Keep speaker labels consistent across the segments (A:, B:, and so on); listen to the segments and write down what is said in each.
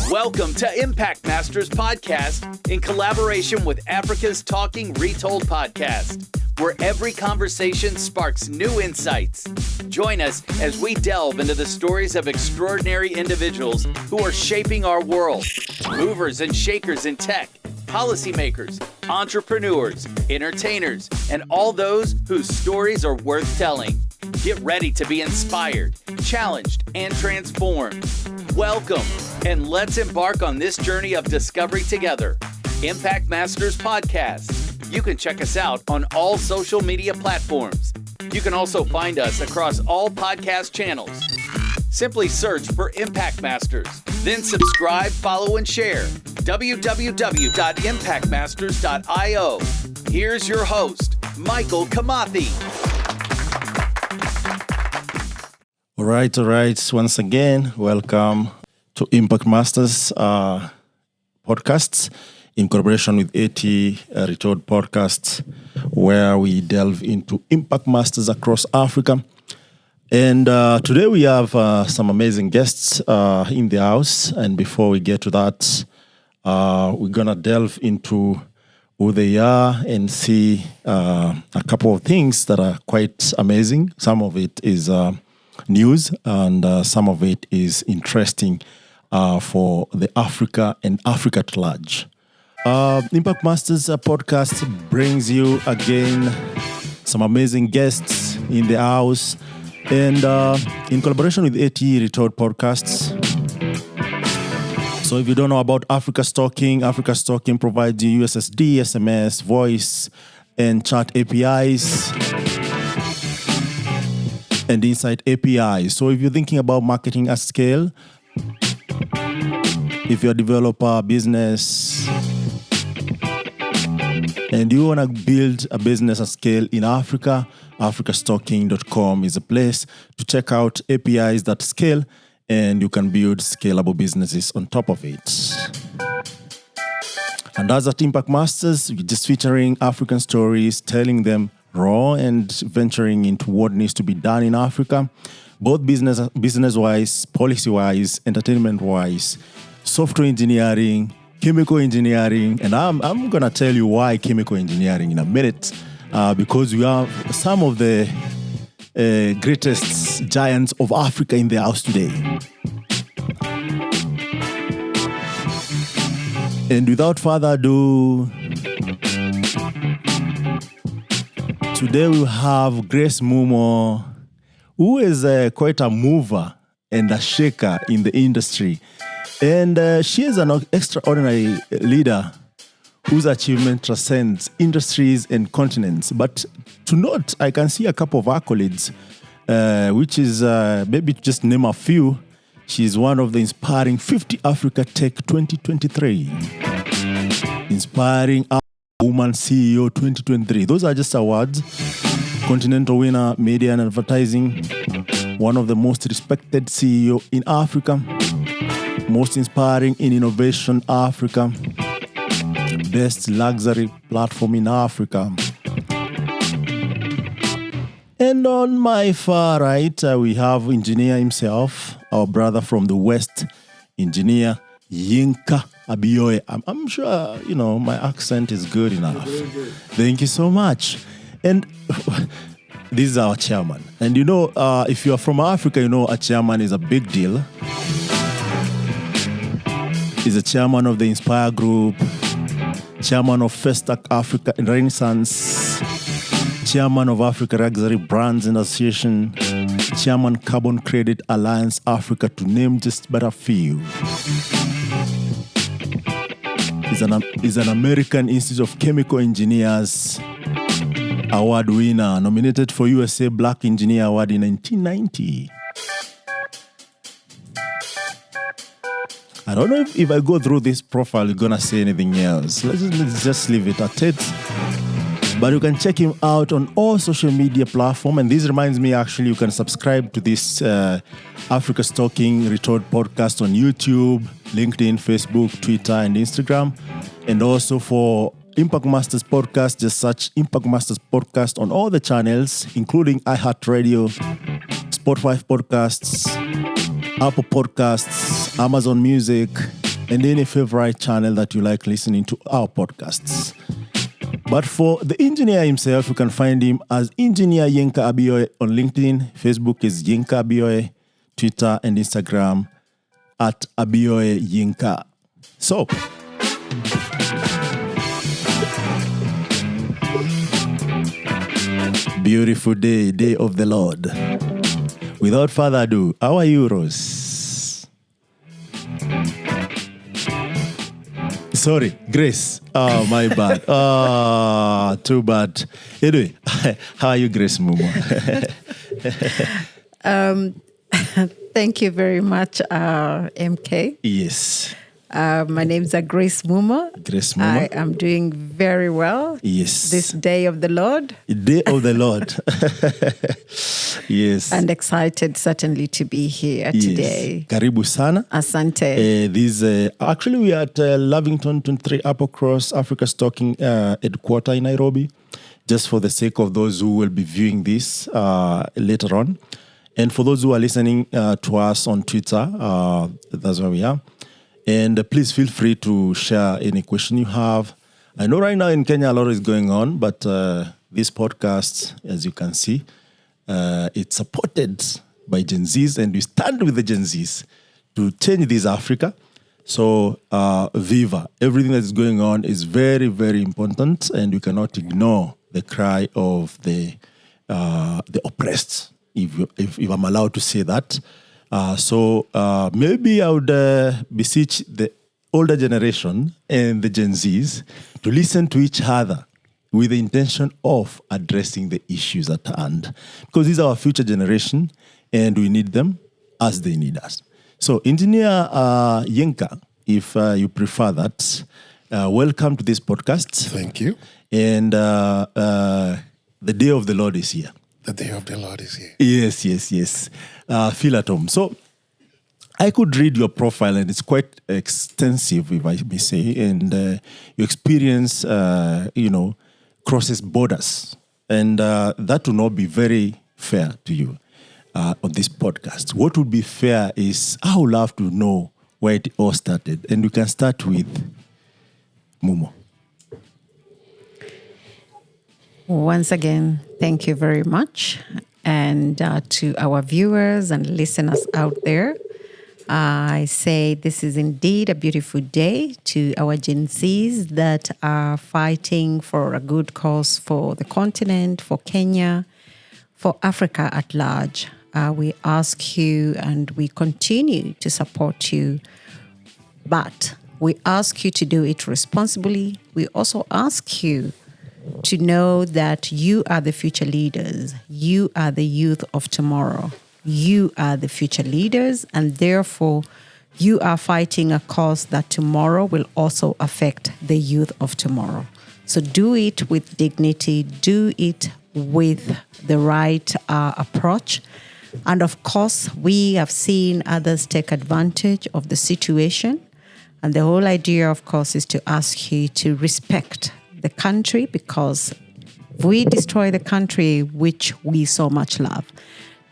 A: Welcome to Impact Masters Podcast in collaboration with Africa's Talking Retold Podcast, where every conversation sparks new insights. Join us as we delve into the stories of extraordinary individuals who are shaping our world. Movers and shakers in tech, policymakers, entrepreneurs, entertainers, and all those whose stories are worth telling. Get ready to be inspired, challenged, and transformed. Welcome, and let's embark on this journey of discovery together. Impact Masters Podcast. You can check us out on all social media platforms. You can also find us across all podcast channels. Simply search for Impact Masters, then subscribe, follow, and share. www.impactmasters.io. Here's your host, Michael Kamathi.
B: All right. Once again, welcome to Impact Masters podcasts in collaboration with AT Retold Podcasts, where we delve into Impact Masters across Africa. And today we have some amazing guests in the house. And before we get to that, we're going to delve into who they are and see a couple of things that are quite amazing. Some of it is news, and some of it is interesting for the Africa and Africa at large. Impact Masters podcast brings you again some amazing guests in the house, and in collaboration with AT Retold Podcasts. So if you don't know about Africa Stalking provides you USSD, SMS, voice, and chat APIs, and Insight API. So if you're thinking about marketing at scale, if you're a developer, business, and you want to build a business at scale in Africa, africastalking.com is a place to check out APIs that scale, and you can build scalable businesses on top of it. And as at Impact Masters, we're just featuring African stories, telling them raw and venturing into what needs to be done in Africa, both business-wise, policy-wise, entertainment-wise, software engineering, chemical engineering, and I'm going to tell you why chemical engineering in a minute, because we have some of the greatest giants of Africa in the house today. And without further ado, today we have Grace Mumo, who is quite a mover and a shaker in the industry. And she is an extraordinary leader whose achievement transcends industries and continents. But to note, I can see a couple of accolades, which is maybe to just name a few. She's one of the Inspiring 50 Africa Tech 2023. Inspiring Woman CEO 2023. Those are just awards. Continental winner, media and advertising. One of the most respected CEO in Africa. Most inspiring in innovation Africa. Best luxury platform in Africa. And on my far right, we have engineer himself, our brother from the West, engineer Yinka Abioye. I'm sure, my accent is good enough. Good. Thank you so much. And this is our chairman. And if you are from Africa, a chairman is a big deal. He's a chairman of the Inspire Group, chairman of FESTAC Africa Renaissance, chairman of Africa Luxury Brands and Association, chairman Carbon Credit Alliance Africa, to name just but a few. He's an American Institute of Chemical Engineers award winner, nominated for USA Black Engineer Award in 1990. I don't know if I go through this profile, you're going to say anything else. Let's just leave it at it. But you can check him out on all social media platforms. And this reminds me, actually, you can subscribe to this Africa Stalking Retold podcast on YouTube, LinkedIn, Facebook, Twitter, and Instagram. And also for Impact Masters Podcast, just search Impact Masters Podcast on all the channels, including iHeartRadio, Spotify Podcasts, Apple Podcasts, Amazon Music, and any favorite channel that you like listening to our podcasts. But for the engineer himself, you can find him as Engineer Yinka Abioye on LinkedIn. Facebook is Yinka Abioye. Twitter and Instagram at Abioye Yinka. So, beautiful day, day of the Lord. Without further ado, how are you, Rose? Sorry, Grace. Oh, my bad. Oh, too bad. Anyway, how are you, Grace Mumo?
C: Thank you very much, MK.
B: Yes.
C: My name is Grace Mumo.
B: Grace Mumo.
C: I am doing very well.
B: Yes.
C: This day of the Lord.
B: Day of the Lord. Yes.
C: And excited certainly to be here today.
B: Karibu sana.
C: Asante.
B: Actually, we are at Lavington 23 Upper Cross Africa's Talking headquarters in Nairobi, just for the sake of those who will be viewing this later on. And for those who are listening to us on Twitter, that's where we are. And please feel free to share any question you have. I know right now in Kenya a lot is going on, but this podcast, as you can see, it's supported by Gen Zs, and we stand with the Gen Zs to change this Africa. So, Viva, everything that is going on is very, very important, and we cannot ignore the cry of the oppressed, if I'm allowed to say that. So maybe I would beseech the older generation and the Gen Zs to listen to each other with the intention of addressing the issues at hand. Because these are our future generation, and we need them as they need us. So, Engineer Yinka, if you prefer that, welcome to this podcast.
D: Thank you.
B: And the day of the Lord is here.
D: The day of the Lord is here.
B: Yes. Feel at home. So, I could read your profile, and it's quite extensive, if I may say. And your experience, crosses borders. And that will not be very fair to you on this podcast. What would be fair is, I would love to know where it all started. And we can start with Mumo.
C: Once again, thank you very much. And to our viewers and listeners out there, I say this is indeed a beautiful day to our Gen Zs that are fighting for a good cause for the continent, for Kenya, for Africa at large. We ask you and we continue to support you, but we ask you to do it responsibly. We also ask you to know that you are the future leaders. You are the youth of tomorrow. You are the future leaders, and therefore you are fighting a cause that tomorrow will also affect the youth of tomorrow. So do it with dignity, do it with the right approach. And of course, we have seen others take advantage of the situation. And the whole idea, of course, is to ask you to respect the country, because if we destroy the country which we so much love,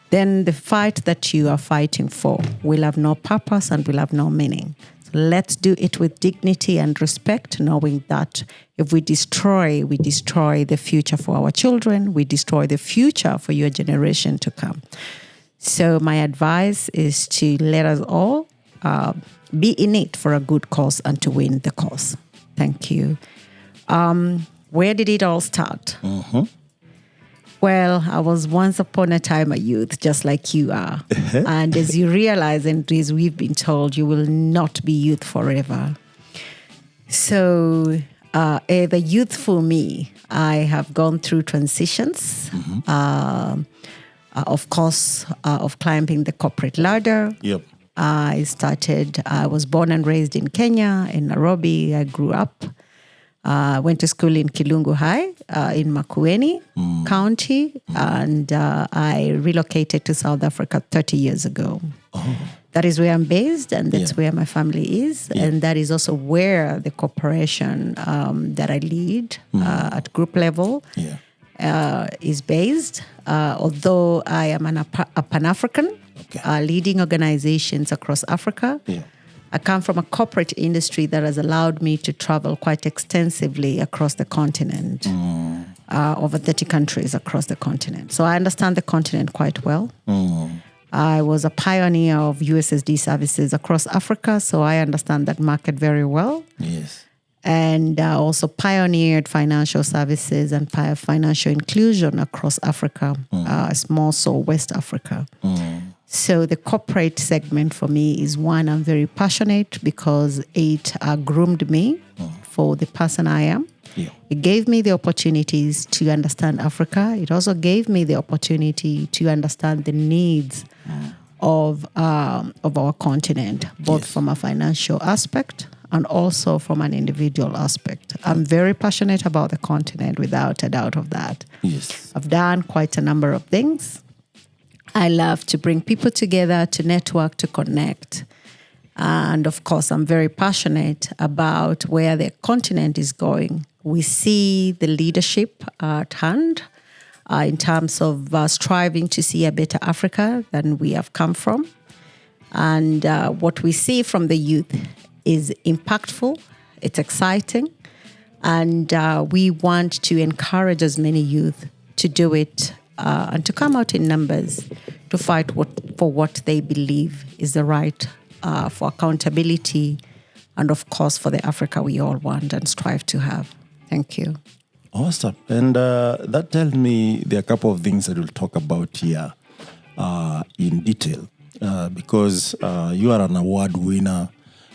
C: then the fight that you are fighting for will have no purpose and will have no meaning. So let's do it with dignity and respect, knowing that if we destroy the future for our children, we destroy the future for your generation to come. So my advice is to let us all be in it for a good cause and to win the cause. Thank you. Where did it all start?
B: Mm-hmm.
C: Well, I was once upon a time a youth, just like you are. And as you realize, and as we've been told, you will not be youth forever. So the youth for me, I have gone through transitions, of course, of climbing the corporate ladder.
B: Yep.
C: I was born and raised in Kenya, in Nairobi. I grew up. Went to school in Kilungu High in Makueni County, and I relocated to South Africa 30 years ago.
B: Oh.
C: That is where I'm based, and that's where my family is. Yeah. And that is also where the corporation that I lead at group level is based. Although I am a Pan-African, leading organizations across Africa.
B: Yeah.
C: I come from a corporate industry that has allowed me to travel quite extensively across the continent, over 30 countries across the continent. So I understand the continent quite well. I was a pioneer of USSD services across Africa, so I understand that market very well.
B: Yes.
C: And also pioneered financial services and financial inclusion across Africa, more so West Africa. So the corporate segment for me is one I'm very passionate because it groomed me for the person I am.
B: Yeah.
C: It gave me the opportunities to understand Africa. It also gave me the opportunity to understand the needs of our continent, both from a financial aspect and also from an individual aspect. I'm very passionate about the continent, without a doubt of that.
B: Yes.
C: I've done quite a number of things. I love to bring people together, to network, to connect. And of course, I'm very passionate about where the continent is going. We see the leadership at hand in terms of striving to see a better Africa than we have come from. And what we see from the youth is impactful, it's exciting, and we want to encourage as many youth to do it and to come out in numbers to fight for what they believe is the right for accountability and, of course, for the Africa we all want and strive to have. Thank you.
B: Awesome. And that tells me there are a couple of things that we'll talk about here in detail because you are an award winner.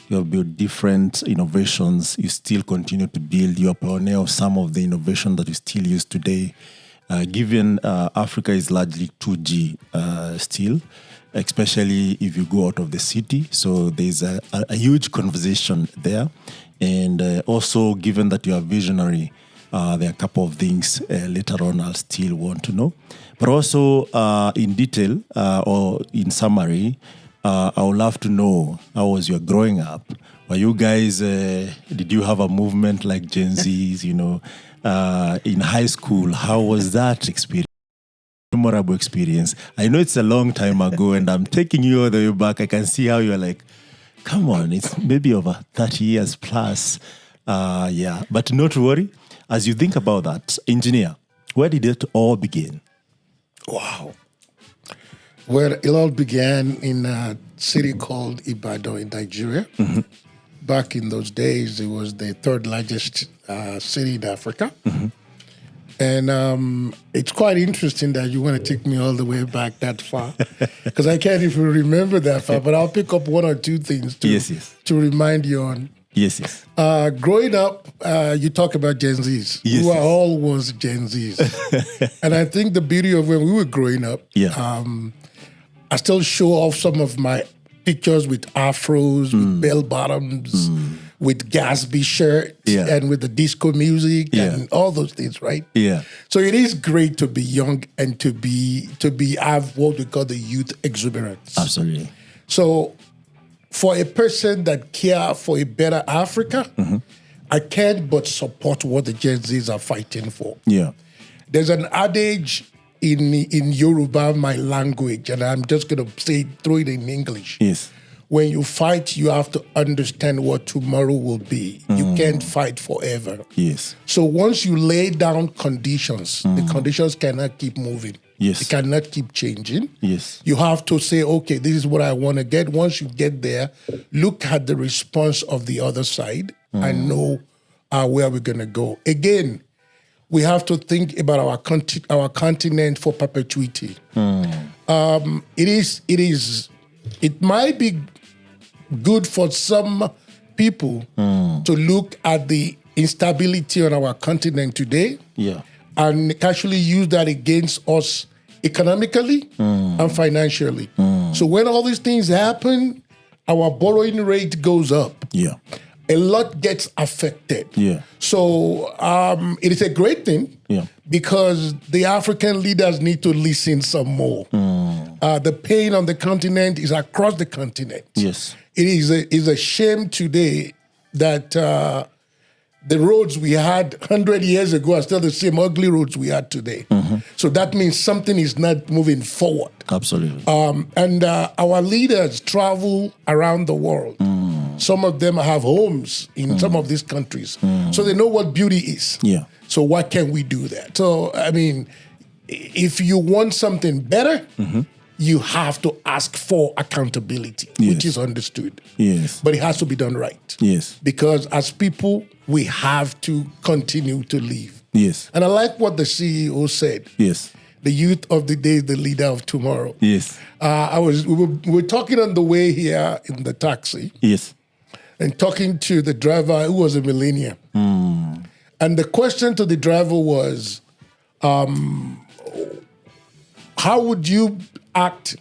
B: You have built different innovations. You still continue to build. You are pioneer of some of the innovation that we still use today. Given Africa is largely 2G still, especially if you go out of the city. So there's a huge conversation there. And also, given that you are visionary, there are a couple of things later on I'll still want to know. But also, in detail or in summary, I would love to know, how was your growing up? Were you guys, did you have a movement like Gen Zs, in high school? How was that experience? Memorable experience. I know it's a long time ago and I'm taking you all the way back. I can see how you're like, come on, it's maybe over 30 years plus. But not to worry. As you think about that, engineer, where did it all begin?
D: Wow. Well, it all began in a city called Ibadan in Nigeria. Mm-hmm. Back in those days, it was the third largest city in Africa. Mm-hmm. And it's quite interesting that you want to take me all the way back that far, because I can't even remember that far, but I'll pick up one or two things to remind you on.
B: Yes.
D: Growing up, you talk about Gen Zs.
B: Yes,
D: we were all was Gen Zs. And I think the beauty of when we were growing up, I still show off some of my pictures with afros, with bell bottoms, with Gatsby shirts, and with the disco music and all those things, right?
B: Yeah.
D: So it is great to be young and to have what we call the youth exuberance.
B: Absolutely.
D: So for a person that care for a better Africa, I can't but support what the Gen Zs are fighting for.
B: Yeah.
D: There's an adage in Yoruba, my language, and I'm just going to throw it in English.
B: Yes.
D: When you fight, you have to understand what tomorrow will be. You can't fight forever.
B: Yes.
D: So once you lay down conditions, the conditions cannot keep moving.
B: Yes.
D: It cannot keep changing.
B: Yes.
D: You have to say, okay, this is what I want to get. Once you get there, look at the response of the other side and know where we're going to go. Again, we have to think about our continent for perpetuity. It might be good for some people to look at the instability on our continent today and actually use that against us economically and financially. So when all these things happen, our borrowing rate goes up.
B: Yeah.
D: A lot gets affected.
B: Yeah.
D: So it is a great thing because the African leaders need to listen some more. The pain on the continent is across the continent.
B: Yes.
D: It is a shame today that the roads we had 100 years ago are still the same ugly roads we had today. So that means something is not moving forward.
B: Absolutely.
D: And our leaders travel around the world. Some of them have homes in some of these countries. So they know what beauty is.
B: Yeah.
D: So why can't we do that? So, I mean, if you want something better, you have to ask for accountability, which is understood.
B: Yes.
D: But it has to be done right.
B: Yes.
D: Because as people, we have to continue to live.
B: Yes.
D: And I like what the CEO said.
B: Yes.
D: The youth of the day is the leader of tomorrow.
B: Yes.
D: We were talking on the way here in the taxi.
B: Yes.
D: And talking to the driver who was a millennial. And the question to the driver was, how would you act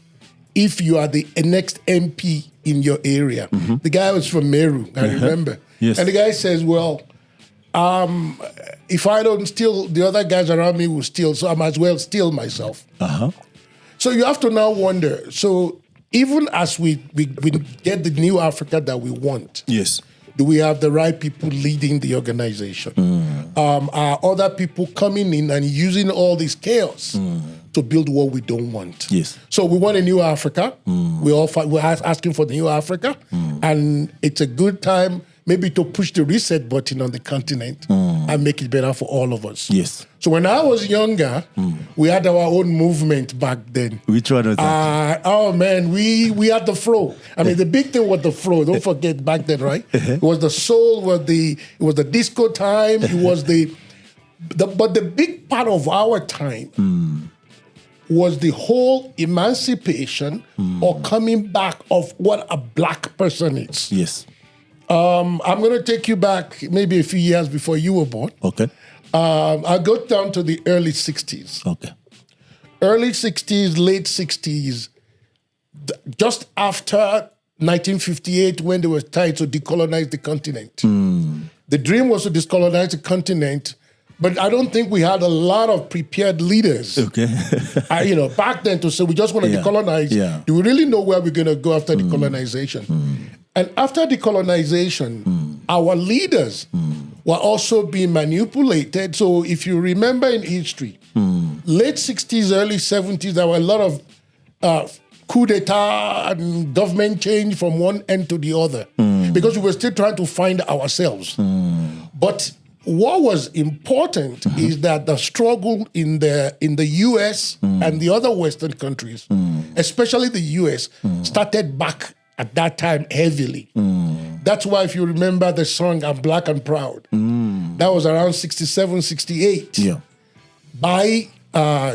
D: if you are the next MP in your area? The guy was from Meru, I remember.
B: Yes.
D: And the guy says, well, if I don't steal, the other guys around me will steal, so I might as well steal myself. So you have to now wonder, so even as we get the new Africa that we want,
B: Yes.
D: do we have the right people leading the organization? Are other people coming in and using all this chaos to build what we don't want?
B: Yes.
D: So we want a new Africa. We're asking for the new Africa. And it's a good time maybe to push the reset button on the continent and make it better for all of us.
B: Yes.
D: So when I was younger, we had our own movement back then.
B: Which one was that?
D: Oh man, we had the fro. I mean, the big thing was the fro. Don't forget back then, right? It was the soul, it was the disco time. It was but the big part of our time was the whole emancipation or coming back of what a black person is.
B: Yes.
D: I'm going to take you back maybe a few years before you were born.
B: Okay.
D: I'll go down to the early 60s.
B: Okay.
D: Early 60s, late 60s, just after 1958 when they were trying to decolonize the continent. The dream was to decolonize the continent, but I don't think we had a lot of prepared leaders.
B: Okay.
D: Back then to say we just want to decolonize.
B: Yeah.
D: Do we really know where we're going to go after decolonization? And after decolonization, our leaders were also being manipulated. So if you remember in history, late 60s, early 70s, there were a lot of coup d'etat and government change from one end to the other because we were still trying to find ourselves. But what was important is that the struggle in the US and the other Western countries, especially the US, started back at that time heavily. That's why if you remember the song I'm Black and Proud, that was around 67, 68 by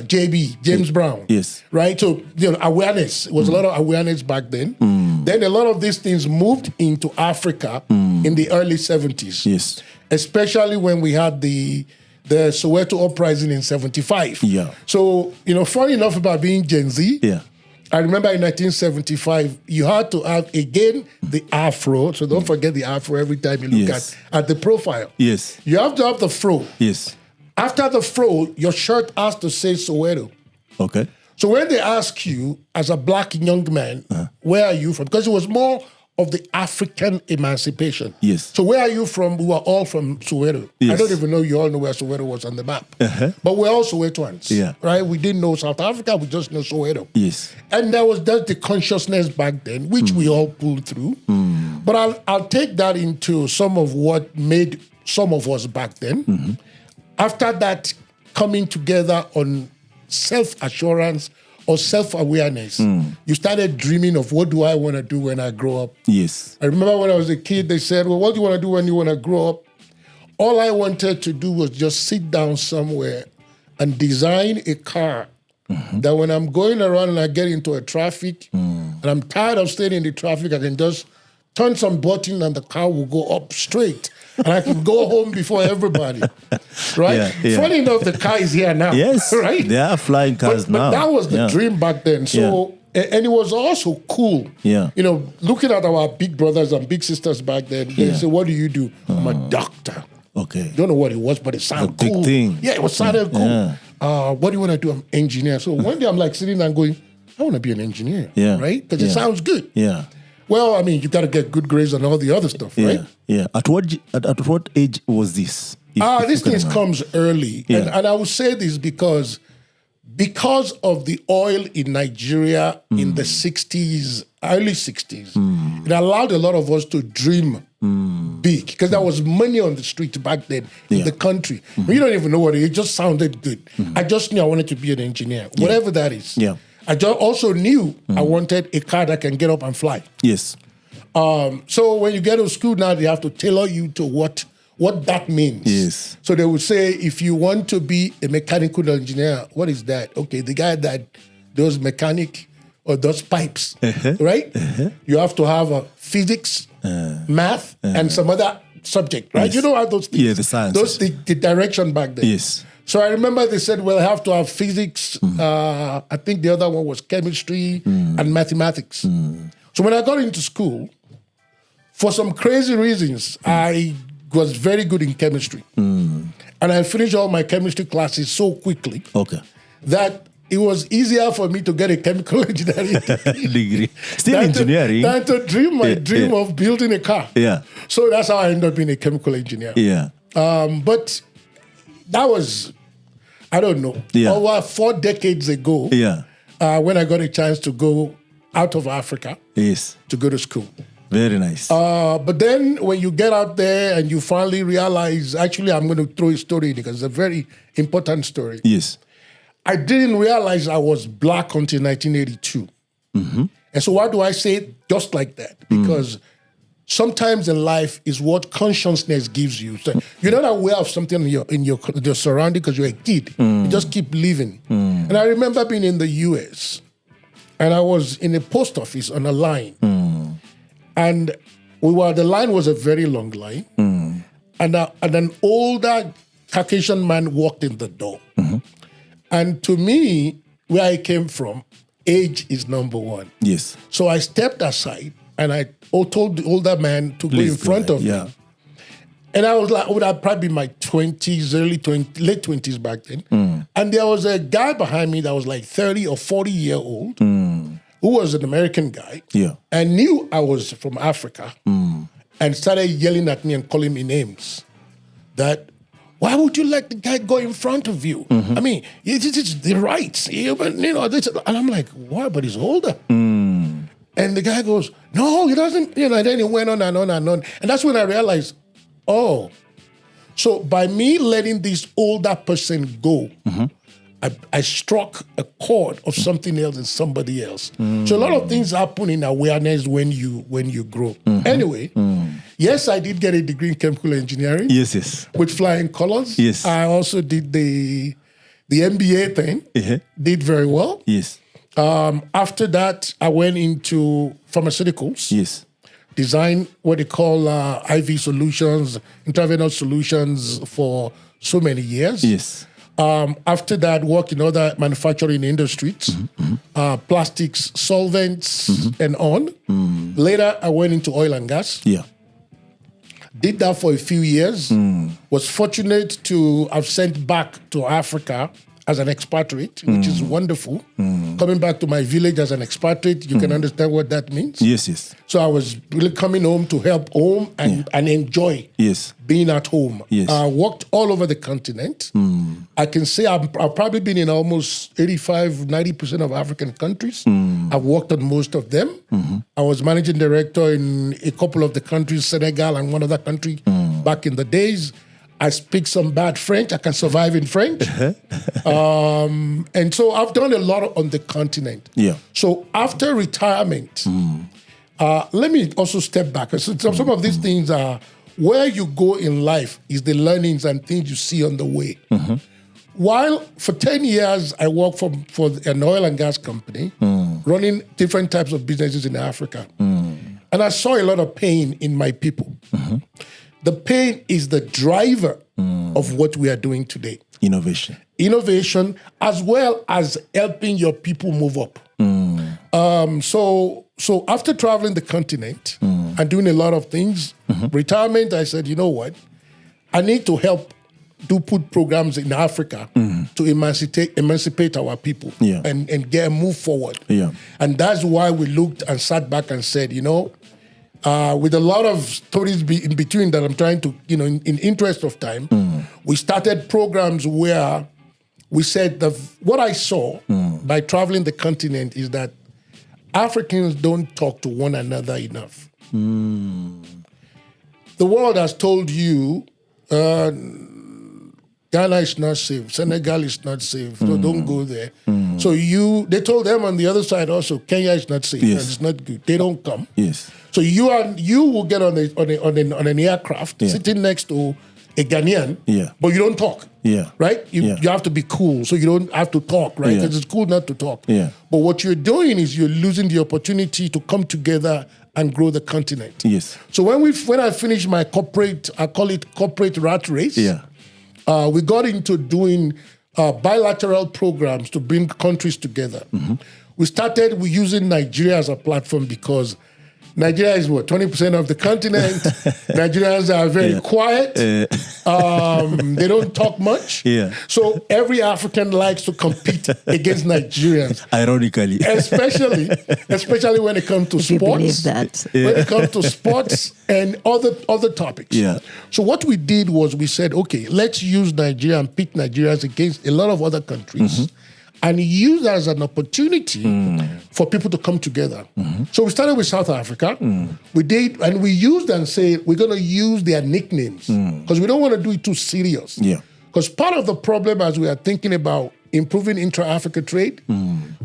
D: James Brown.
B: Yes.
D: Right? So, awareness. It was a lot of awareness back then. Then a lot of these things moved into Africa in the early 70s.
B: Yes.
D: Especially when we had the Soweto uprising in 75.
B: Yeah.
D: So, funny enough about being Gen Z, I remember in 1975, you had to have, again, the afro. So don't forget the afro every time you look at the profile.
B: Yes.
D: You have to have the fro.
B: Yes.
D: After the fro, your shirt has to say Soweto.
B: Okay.
D: So when they ask you, as a black young man, where are you from? Because it was more of the African emancipation.
B: Yes.
D: So where are you from? We are all from Soweto.
B: Yes.
D: I don't even know you all know where Soweto was on the map. But we're all Sowetoans.
B: Yeah.
D: Right? We didn't know South Africa. We just know Soweto.
B: Yes.
D: And that's the consciousness back then, which we all pulled through. But I'll take that into some of what made some of us back then. After that, coming together on self-assurance or self-awareness, you started dreaming of what do I want to do when I grow up.
B: Yes.
D: I remember when I was a kid, they said, well, what do you want to do when you want to grow up? All I wanted to do was just sit down somewhere and design a car that when I'm going around and I get into a traffic and I'm tired of staying in the traffic, I can just turn some button and the car will go up straight. And I can go home before everybody, right?
B: Yeah.
D: Funny enough, the car is here now.
B: Yes,
D: right?
B: They are flying cars now.
D: But that was the dream back then. So, and it was also cool.
B: Yeah.
D: Looking at our big brothers and big sisters back then, they say, what do you do? I'm a doctor.
B: Okay.
D: Don't know what it was, but it sounded
B: cool.
D: Big
B: thing.
D: Yeah, it was sounded cool.
B: Yeah.
D: What do you want to do? I'm an engineer. So one day I'm like sitting there and going, I want to be an engineer.
B: Yeah.
D: Right? Because it sounds good.
B: Yeah.
D: Well, I mean, you got to get good grades and all the other stuff, right?
B: Yeah. At what age was this?
D: These things comes early.
B: Yeah.
D: And I will say this because because of the oil in Nigeria in the 60s, early 60s, it allowed a lot of us to dream big because there was money on the street back then in the country. You don't even know what it just sounded good. I just knew I wanted to be an engineer, whatever that is.
B: Yeah.
D: I just also knew I wanted a car that can get up and fly.
B: Yes.
D: So when you get to school now, they have to tailor you to what that means.
B: Yes.
D: So they would say, if you want to be a mechanical engineer, what is that? Okay, the guy that does mechanic or does pipes, right? You have to have a physics, math, and some other subject, right?
B: Yes.
D: You know how those things.
B: Yeah, the sciences.
D: Those the direction back then.
B: Yes.
D: So I remember they said, well, I have to have physics. I think the other one was chemistry and mathematics. So when I got into school, for some crazy reasons, I was very good in chemistry. And I finished all my chemistry classes so quickly that it was easier for me to get a chemical engineering
B: degree. Still engineering.
D: Than to dream my dream of building a car.
B: Yeah.
D: So that's how I ended up being a chemical engineer.
B: Yeah.
D: But that was, I don't know, over 4 decades ago when I got a chance to go out of Africa to go to school.
B: Very nice.
D: But then when you get out there and you finally realize, actually, I'm going to throw a story in because it's a very important story.
B: Yes.
D: I didn't realize I was black until 1982. And so why do I say it just like that? Because sometimes in life is what consciousness gives you. So you're not aware of something in your surrounding because you're a kid. You just keep living. And I remember being in the US and I was in a post office on a line. And the line was a very long line. And an older Caucasian man walked in the door. And to me, where I came from, age is number one.
B: Yes.
D: So I stepped aside and I told the older man to go in front of me. And I was like, would I probably be my 20s, late 20s back then. And there was a guy behind me that was like 30 or 40 year old who was an American guy and knew I was from Africa and started yelling at me and calling me names. That, why would you let the guy go in front of you? I mean, it's the rights. You know, and I'm like, why? But he's older. And the guy goes, no, he doesn't. You know, and then he went on and on and on. And that's when I realized, oh, so by me letting this older person go, I struck a chord of something else in somebody else. So a lot of things happen in awareness when you grow. Anyway, yes, I did get a degree in chemical engineering.
B: Yes.
D: With flying colors.
B: Yes.
D: I also did the MBA thing. Did very well.
B: Yes.
D: After that, I went into pharmaceuticals.
B: Yes.
D: Design what they call IV solutions, intravenous solutions for so many years.
B: Yes.
D: After that, worked in other manufacturing industries, plastics, solvents, and on. Later, I went into oil and gas.
B: Yeah.
D: Did that for a few years. Was fortunate to have sent back to Africa as an expatriate, which is wonderful. Coming back to my village as an expatriate, you can understand what that means.
B: Yes.
D: So I was really coming home to help home and enjoy being at home.
B: Yes.
D: I worked all over the continent. I can say I've probably been in almost 85-90% of African countries. I've worked on most of them. I was managing director in a couple of the countries, Senegal and one other country back in the days. I speak some bad French. I can survive in French. And so I've done a lot on the continent.
B: Yeah.
D: So after retirement, let me also step back. So some of these things are where you go in life is the learnings and things you see on the way. While for 10 years, I worked for an oil and gas company, running different types of businesses in Africa. And I saw a lot of pain in my people. The pain is the driver of what we are doing today. Innovation, as well as helping your people move up. So after traveling the continent and doing a lot of things, retirement, I said, you know what? I need to help put programs in Africa to emancipate our people and get a move forward. And that's why we looked and sat back and said, you know, with a lot of stories in between that I'm trying to, in interest of time, we started programs where we said what I saw by traveling the continent is that Africans don't talk to one another enough. The world has told you Ghana is not safe, Senegal is not safe, so don't go there. So they told them on the other side also, Kenya is not safe, and it's not good. They don't come.
B: Yes.
D: So you will get on an aircraft sitting next to a Ghanaian, but you don't talk.
B: Yeah.
D: Right? You have to be cool, so you don't have to talk, right? Because it's cool not to talk.
B: Yeah.
D: But what you're doing is you're losing the opportunity to come together and grow the continent.
B: Yes.
D: So when I finished my corporate, I call it corporate rat race.
B: Yeah.
D: We got into doing bilateral programs to bring countries together. We started with using Nigeria as a platform because Nigeria is 20% of the continent. Nigerians are very quiet. They don't talk much.
B: Yeah.
D: So every African likes to compete against Nigerians.
B: Ironically.
D: Especially when it comes to
C: If you
D: sports.
C: believe that.
D: When it comes to sports and other topics.
B: Yeah.
D: So what we did was we said, okay, let's use Nigeria and pit Nigerians against a lot of other countries and use that as an opportunity for people to come together. So we started with South Africa. We did, and we used and said, we're going to use their nicknames because we don't want to do it too serious.
B: Yeah.
D: Because part of the problem as we are thinking about improving intra-Africa trade,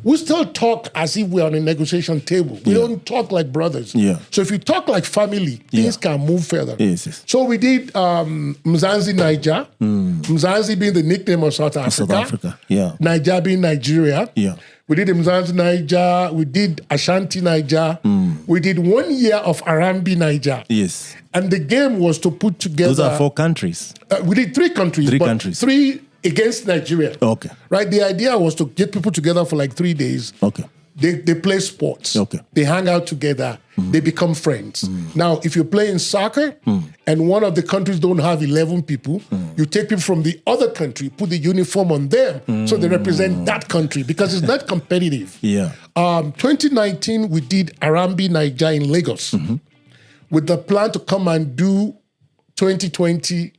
D: we still talk as if we're on a negotiation table. We don't talk like brothers.
B: Yeah.
D: So if you talk like family, things can move further.
B: Yes.
D: So we did Mzansi, Niger. Mzansi being the nickname of South Africa.
B: South Africa, yeah.
D: Niger being Nigeria.
B: Yeah.
D: We did Mzansi, Niger. We did Ashanti, Niger. We did 1 year of Arambi, Niger.
B: Yes.
D: And the game was to put together...
B: Those are 4 countries.
D: We did 3 countries.
B: Three countries.
D: 3 against Nigeria.
B: Okay.
D: Right? The idea was to get people together for like 3 days.
B: Okay.
D: They play sports.
B: Okay.
D: They hang out together. They become friends. Now, if you're playing soccer and one of the countries don't have 11 people, you take people from the other country, put the uniform on them so they represent that country because it's not competitive.
B: Yeah.
D: 2019, we did Arambi, Niger in Lagos with the plan to come and do 2020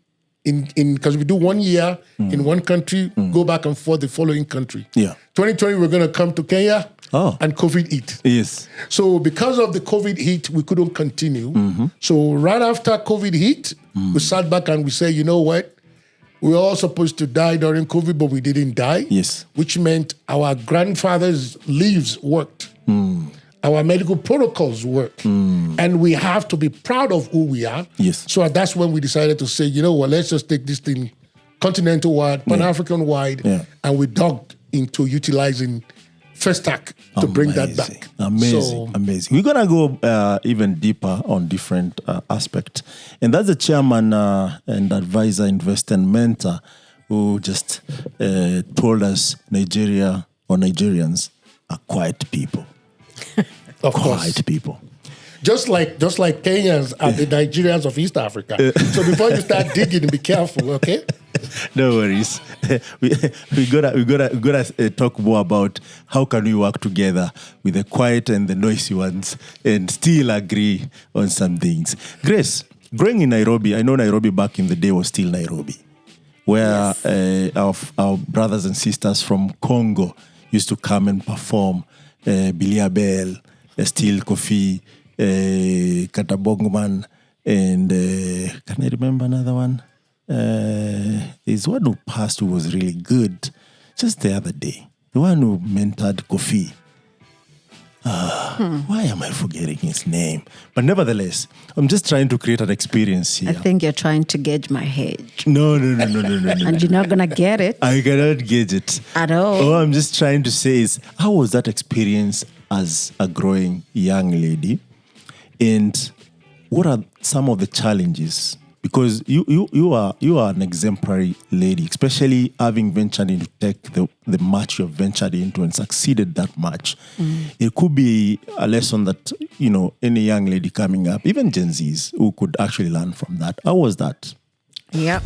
D: because we do 1 year in one country, go back and forth the following country.
B: Yeah.
D: 2020, we're going to come to Kenya and COVID hit.
B: Yes.
D: So because of the COVID hit, we couldn't continue. So right after COVID hit, we sat back and we said, you know what? We were all supposed to die during COVID, but we didn't die.
B: Yes.
D: Which meant our grandfathers' leaves worked. Our medical protocols work. And we have to be proud of who we are.
B: Yes.
D: So that's when we decided to say, you know what, let's just take this thing continental-wide, Pan-African-wide, and we dug into utilizing FESTAC to bring that back.
B: Amazing. We're going to go even deeper on different aspects. And that's the chairman and advisor, investor and mentor who just told us Nigeria or Nigerians are quiet people.
D: Of course.
B: Quiet people.
D: Just like Kenyans are the Nigerians of East Africa. So before you start digging, be careful, okay?
B: No worries. we gotta talk more about how can we work together with the quiet and the noisy ones and still agree on some things. Grace, growing in Nairobi, I know Nairobi back in the day was still Nairobi, where our brothers and sisters from Congo used to come and perform. Billy Abel, Steel Coffee, Katabongman, and can I remember another one? There's one who passed who was really good just the other day. The one who mentored Kofi. Why am I forgetting his name? But nevertheless, I'm just trying to create an experience here.
C: I think you're trying to gauge my age.
B: No.
C: And you're not going to get it.
B: I cannot gauge it.
C: At all.
B: All I'm just trying to say is, how was that experience as a growing young lady? And what are some of the challenges? Because you are an exemplary lady, especially having ventured into tech, the match you've ventured into and succeeded that much. It could be a lesson that, any young lady coming up, even Gen Zs, who could actually learn from that. How was that?
C: Yeah.